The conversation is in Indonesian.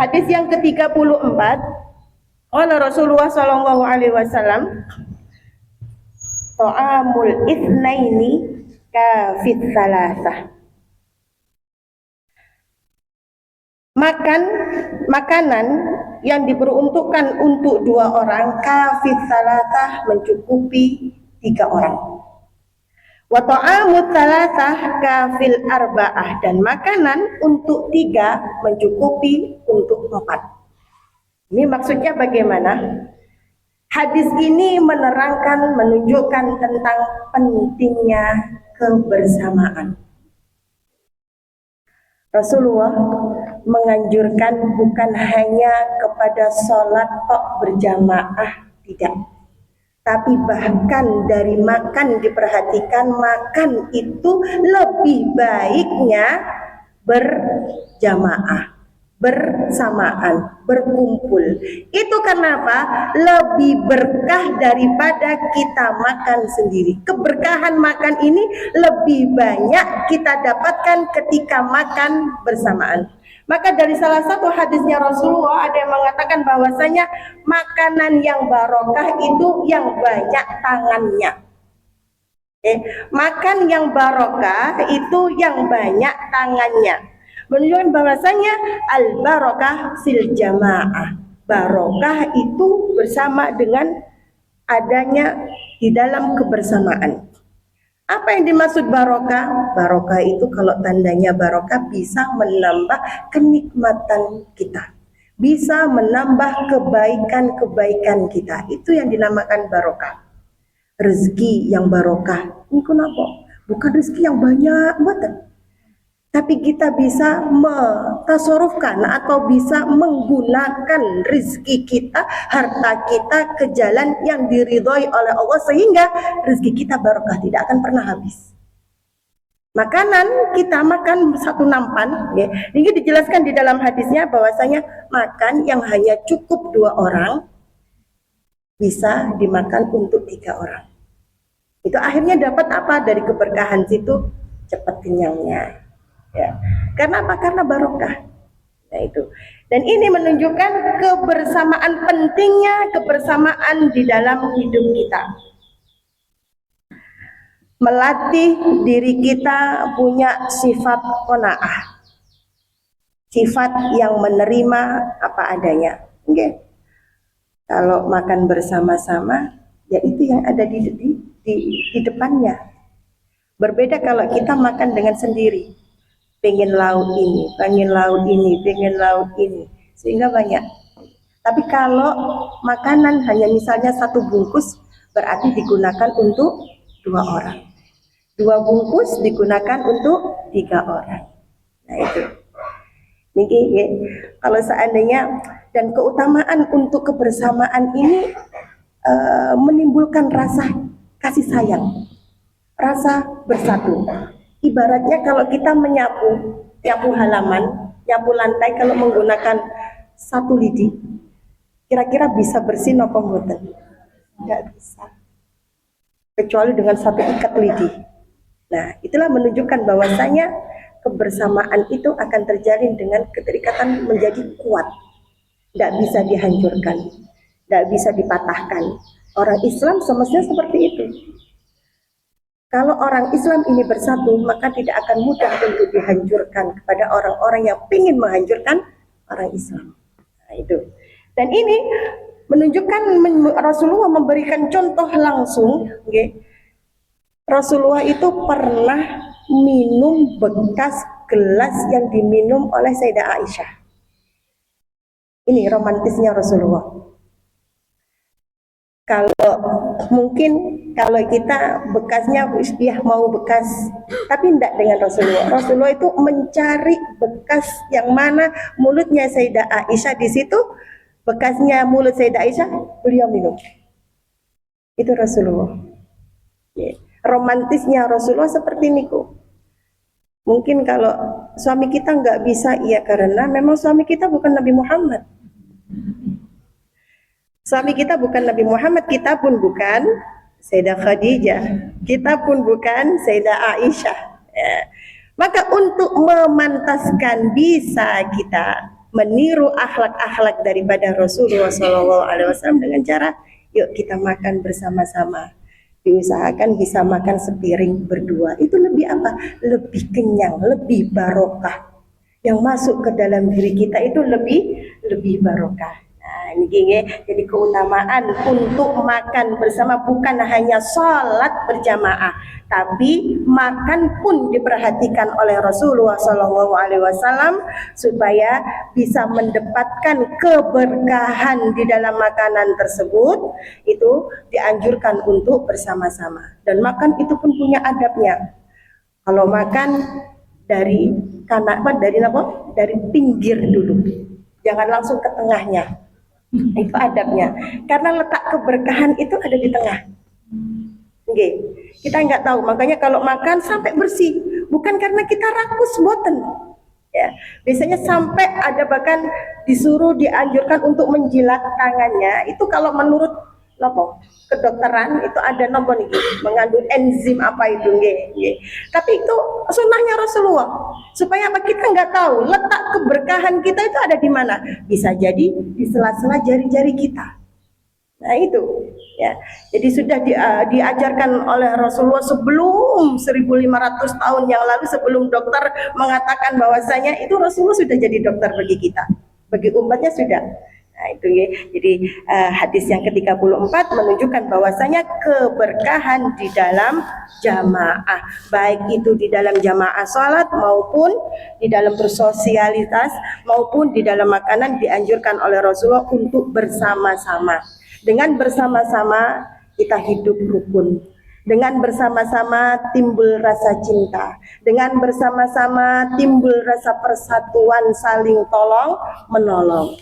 Hadis yang ke-34, qala Rasulullah sallallahu alaihi wasallam, ta'amul itsnaini kafit salasah. Makanan yang diperuntukkan untuk 2 orang, kafit salasah, mencukupi 3 orang. Wa ta'amut salasah kafil arba'ah, dan makanan untuk 3 mencukupi untuk 4. Ini maksudnya bagaimana? Hadis ini menerangkan, menunjukkan tentang pentingnya kebersamaan. Rasulullah menganjurkan bukan hanya kepada sholat tok berjamaah, tidak. Tapi bahkan dari makan diperhatikan, makan itu lebih baiknya berjamaah, bersamaan, berkumpul. Itu kenapa? Lebih berkah daripada kita makan sendiri. Keberkahan makan ini lebih banyak kita dapatkan ketika makan bersamaan. Maka dari salah satu hadisnya Rasulullah ada yang mengatakan bahwasanya makanan yang barokah itu yang banyak tangannya. Makan yang barokah itu yang banyak tangannya. Menunjukkan bahwasanya al-barakah sil jamaah. Barokah itu bersama dengan adanya di dalam kebersamaan. Apa yang dimaksud barokah? Barokah itu kalau tandanya barokah bisa menambah kenikmatan kita, bisa menambah kebaikan-kebaikan kita. Itu yang dinamakan barokah. Rezeki yang barokah. Ini kenapa? Bukan rezeki yang banyak banget, tapi kita bisa mentasorufkan atau bisa menggunakan rezeki kita, harta kita ke jalan yang diridhoi oleh Allah, sehingga rezeki kita barokah, tidak akan pernah habis. Makanan kita makan satu nampan, ya. Ini dijelaskan di dalam hadisnya bahwasanya makan yang hanya cukup 2 orang bisa dimakan untuk 3 orang. Itu akhirnya dapat apa? Dari keberkahan situ cepat kenyangnya. Ya. Karena apa? Karena barokah. Nah itu. Dan ini menunjukkan kebersamaan, pentingnya kebersamaan di dalam hidup kita. Melatih diri kita punya sifat qanaah, sifat yang menerima apa adanya. Okay. Kalau makan bersama-sama, ya itu yang ada di depannya. Berbeda kalau kita makan dengan sendiri. Pengen lauk ini, pengen lauk ini, pengen lauk ini, sehingga banyak. Tapi kalau makanan hanya misalnya 1 bungkus, berarti digunakan untuk 2 orang. 2 bungkus digunakan untuk 3 orang. Nah itu. Niki, ya. Kalau seandainya, dan keutamaan untuk kebersamaan ini menimbulkan rasa kasih sayang, rasa bersatu. Ibaratnya kalau kita menyapu halaman, nyapu lantai, kalau menggunakan 1 lidi, kira-kira bisa bersih apa mboten? Enggak bisa. Kecuali dengan 1 ikat lidi. Nah, itulah menunjukkan bahwasanya kebersamaan itu akan terjalin dengan keterikatan menjadi kuat. Tidak bisa dihancurkan, tidak bisa dipatahkan. Orang Islam semestinya seperti itu. Kalau orang Islam ini bersatu, maka tidak akan mudah untuk dihancurkan kepada orang-orang yang ingin menghancurkan orang Islam. Nah, itu. Dan ini menunjukkan Rasulullah memberikan contoh langsung. Okay. Rasulullah itu pernah minum bekas gelas yang diminum oleh Sayyidah Aisyah. Ini romantisnya Rasulullah. Kalau mungkin kalau kita bekasnya ya mau bekas, tapi tidak dengan Rasulullah. Rasulullah itu mencari bekas yang mana mulutnya Sayyidah Aisyah, di situ bekasnya mulut Sayyidah Aisyah, beliau minum. Itu Rasulullah. Ya. Romantisnya Rasulullah seperti niku. Mungkin kalau suami kita nggak bisa, iya karena memang suami kita bukan Nabi Muhammad. Suami kita bukan Nabi Muhammad, kita pun bukan Sayyidah Khadijah, kita pun bukan Sayyidah Aisyah. Ya. Maka untuk memantaskan bisa kita meniru akhlak-akhlak daripada Rasulullah SAW dengan cara yuk kita makan bersama-sama. Diusahakan bisa makan sepiring berdua. Itu lebih apa? Lebih kenyang, lebih barokah. Yang masuk ke dalam diri kita itu lebih barokah. Nah, ini gini, jadi keutamaan untuk makan bersama bukan hanya sholat berjamaah, tapi makan pun diperhatikan oleh Rasulullah SAW supaya bisa mendapatkan keberkahan di dalam makanan tersebut. Itu dianjurkan untuk bersama-sama, dan makan itu pun punya adabnya. Kalau makan dari dari pinggir dulu, jangan langsung ke tengahnya. Itu adabnya, karena letak keberkahan itu ada di tengah. Oke, kita nggak tahu, makanya kalau makan sampai bersih, bukan karena kita rakus boten. Ya, biasanya sampai ada bahkan disuruh dianjurkan untuk menjilat tangannya. Itu kalau menurut kedokteran itu ada nomor nih mengandung enzim apa itu nggih. Tapi itu sunnahnya Rasulullah. Supaya apa? Kita nggak tahu letak keberkahan kita itu ada di mana. Bisa jadi di sela-sela jari-jari kita. Nah itu ya. Jadi sudah diajarkan oleh Rasulullah sebelum 1500 tahun yang lalu, sebelum dokter mengatakan bahwasanya itu Rasulullah sudah jadi dokter bagi kita. Bagi umatnya sudah. Nah itu ya. Jadi hadis yang ke-34 menunjukkan bahwasanya keberkahan di dalam jamaah, baik itu di dalam jamaah salat maupun di dalam bersosialitas maupun di dalam makanan, dianjurkan oleh Rasulullah untuk bersama-sama. Dengan bersama-sama kita hidup rukun. Dengan bersama-sama timbul rasa cinta. Dengan bersama-sama timbul rasa persatuan, saling tolong menolong.